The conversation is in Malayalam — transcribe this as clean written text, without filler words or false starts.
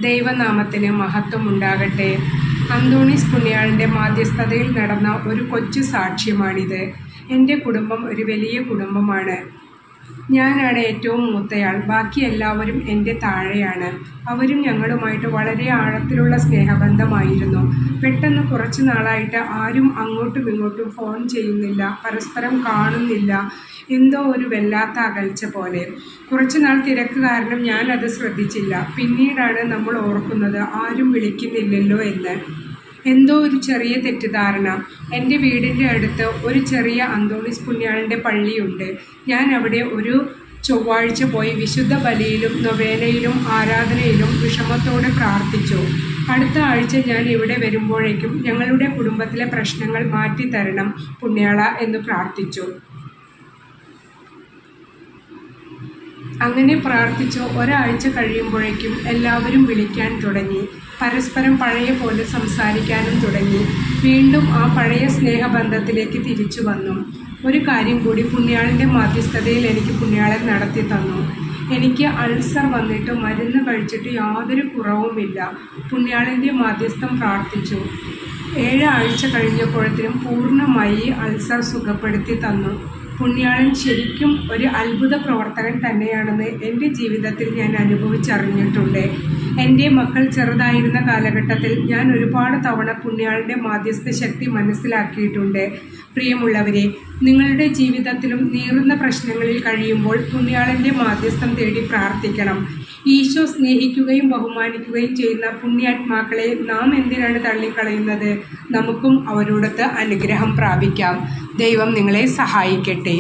ദൈവനാമത്തിന് മഹത്വം ഉണ്ടാകട്ടെ. അന്തോണീസ് പുണ്യാളൻ്റെ മാധ്യസ്ഥതയിൽ നടന്ന ഒരു കൊച്ചു സാക്ഷ്യമാണിത്. എൻ്റെ കുടുംബം ഒരു വലിയ കുടുംബമാണ്. ഞാനാണ് ഏറ്റവും മൂത്തയാൾ. ബാക്കി എല്ലാവരും എൻ്റെ താഴെയാണ്. അവരും ഞങ്ങളുമായിട്ട് വളരെ ആഴത്തിലുള്ള സ്നേഹബന്ധമായിരുന്നു. പെട്ടെന്ന് കുറച്ച് നാളായിട്ട് ആരും അങ്ങോട്ടും ഇങ്ങോട്ടും ഫോൺ ചെയ്യുന്നില്ല, പരസ്പരം കാണുന്നില്ല. എന്തോ ഒരു വല്ലാത്ത അകൽച്ച പോലെ. കുറച്ചുനാൾ തിരക്ക് കാരണം ഞാനത് ശ്രദ്ധിച്ചില്ല. പിന്നീടാണ് നമ്മൾ ഓർക്കുന്നത് ആരും വിളിക്കുന്നില്ലല്ലോ എന്ന്. എന്തോ ഒരു ചെറിയ തെറ്റിദ്ധാരണ. എൻ്റെ വീടിൻ്റെ അടുത്ത് ഒരു ചെറിയ അന്തോണീസ് പുണ്യാളൻ്റെ പള്ളിയുണ്ട്. ഞാൻ അവിടെ ഒരു ചൊവ്വാഴ്ച പോയി വിശുദ്ധ ബലിയിലും നൊവേനയിലും ആരാധനയിലും വിഷമത്തോടെ പ്രാർത്ഥിച്ചു. അടുത്ത ആഴ്ച ഞാൻ ഇവിടെ വരുമ്പോഴേക്കും ഞങ്ങളുടെ കുടുംബത്തിലെ പ്രശ്നങ്ങൾ മാറ്റിത്തരണം പുണ്യാള എന്ന് പ്രാർത്ഥിച്ചു. അങ്ങനെ പ്രാർത്ഥിച്ചു ഒരാഴ്ച കഴിയുമ്പോഴേക്കും എല്ലാവരും വിളിക്കാൻ തുടങ്ങി. പരസ്പരം പഴയ പോലെ സംസാരിക്കാനും തുടങ്ങി. വീണ്ടും ആ പഴയ സ്നേഹബന്ധത്തിലേക്ക് തിരിച്ചു വന്നു. ഒരു കാര്യം കൂടി പുണ്യാളൻ്റെ മാധ്യസ്ഥതയിൽ എനിക്ക് പുണ്യാളൻ നടത്തി തന്നു. എനിക്ക് അൾസർ വന്നിട്ട് മരുന്ന് കഴിച്ചിട്ട് യാതൊരു കുറവുമില്ല. പുണ്യാളൻ്റെ മാധ്യസ്ഥം പ്രാർത്ഥിച്ചു. 7 ആഴ്ച കഴിഞ്ഞപ്പോഴത്തേനും പൂർണ്ണമായി അൾസർ സുഖപ്പെടുത്തി തന്നു. പുണ്യാളൻ ശരിക്കും ഒരു അത്ഭുത പ്രവർത്തകൻ തന്നെയാണെന്ന് എൻ്റെ ജീവിതത്തിൽ ഞാൻ അനുഭവിച്ചറിഞ്ഞിട്ടുണ്ട്. എൻ്റെ മക്കൾ ചെറുതായിരുന്ന കാലഘട്ടത്തിൽ ഞാൻ ഒരുപാട് തവണ പുണ്യാളൻ്റെ മാധ്യസ്ഥ ശക്തി മനസ്സിലാക്കിയിട്ടുണ്ട്. പ്രിയമുള്ളവരെ, നിങ്ങളുടെ ജീവിതത്തിലും നീറുന്ന പ്രശ്നങ്ങളിൽ കഴിയുമ്പോൾ പുണ്യാളൻ്റെ മാധ്യസ്ഥം തേടി പ്രാർത്ഥിക്കണം. ഈശോ സ്നേഹിക്കുകയും ബഹുമാനിക്കുകയും ചെയ്യുന്ന പുണ്യാത്മാക്കളെ നാം എന്തിനാണ് തള്ളിക്കളയുന്നത്? നമുക്കും അവരോടൊത്ത് അനുഗ്രഹം പ്രാപിക്കാം. ദൈവം നിങ്ങളെ സഹായിക്കട്ടെ.